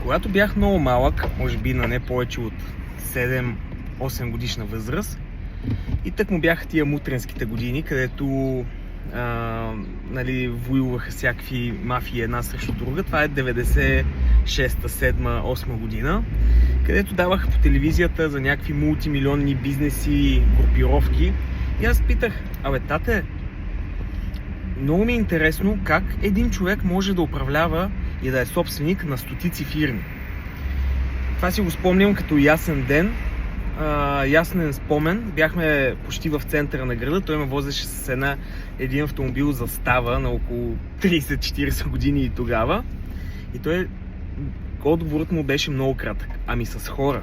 Когато бях много малък, може би на не повече от 7-8 годишна възраст, и тък му бяха тия мутренските години, където воюваха всякакви мафии една срещу друга. Това е 96-та, 7-та, 8-та година, където даваха по телевизията за някакви мултимилионни бизнеси, групировки. И аз питах, тате, много ми е интересно как един човек може да управлява и да е собственик на стотици фирми. Това си го спомням като ясен ден, ясен спомен. Бяхме почти в центъра на града, той ме возеше с един автомобил Застава на около 30-40 години и тогава. И отговорът му беше много кратък. С хора.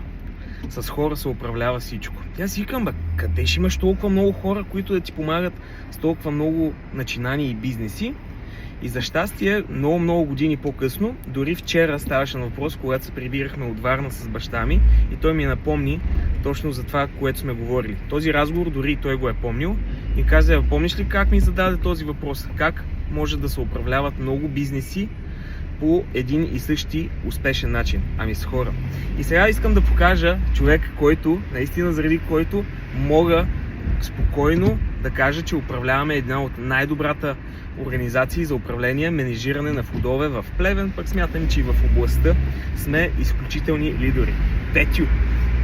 С хора се управлява всичко. И аз си викам, къде ще имаш толкова много хора, които да ти помагат с толкова много начинания и бизнеси? И за щастие, много години по-късно, дори вчера ставаше на въпрос, когато се прибирахме от Варна с баща ми, и той ми напомни точно за това, което сме говорили. Този разговор дори и той го е помнил и каза, помниш ли как ми зададе този въпрос? Как може да се управляват много бизнеси по един и същи успешен начин? С хора. И сега искам да покажа човек, който, наистина заради който мога спокойно да кажа, че управляваме една от най-добрата организации за управление, менежиране на входове в Плевен, пък смятам, че и в областта сме изключителни лидери. Петю.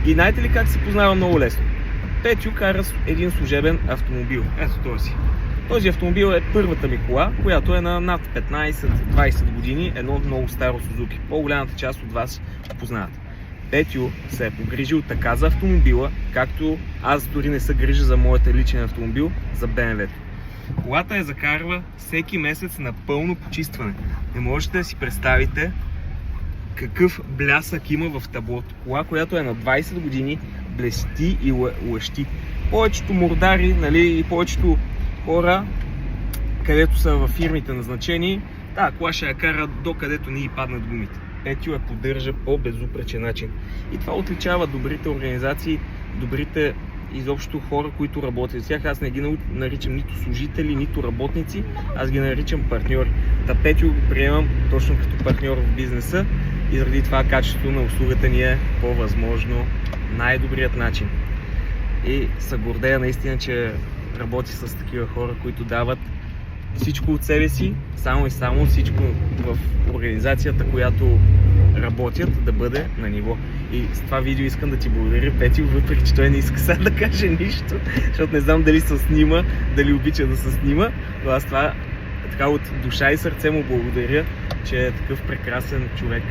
И знаете ли как се познава много лесно? Петю кара един служебен автомобил. Ето този. Този автомобил е първата ми кола, която е на над 15-20 години, едно много старо Сузуки. По-голямата част от вас го познават. Петю се е погрижил така за автомобила, както аз дори не се грижа за моята личен автомобил, за BMW. Колата закарва всеки месец на пълно почистване. Не можете да си представите какъв блясък има в таблото. Кола, която е на 20 години, блести и лъщи. Повечето мордари, и повечето хора, където са във фирмите назначени, тази кола ще я кара докъдето ни паднат гумите. Петю я поддържа по безупречен начин. И това отличава добрите организации, добрите изобщо хора, които работят с тях. Аз не ги наричам нито служители, нито работници, аз ги наричам партньори. Петю го приемам точно като партньор в бизнеса и заради това качеството на услугата ни е по възможно най-добрият начин. И се гордея наистина, че работи с такива хора, които дават всичко от себе си, само и само всичко в организацията, която работят, да бъде на ниво. И с това видео искам да ти благодаря, Петю, въпреки че той не иска сега да каже нищо, защото не знам дали се снима, дали обича да се снима, но аз това така от душа и сърце му благодаря, че е такъв прекрасен човек.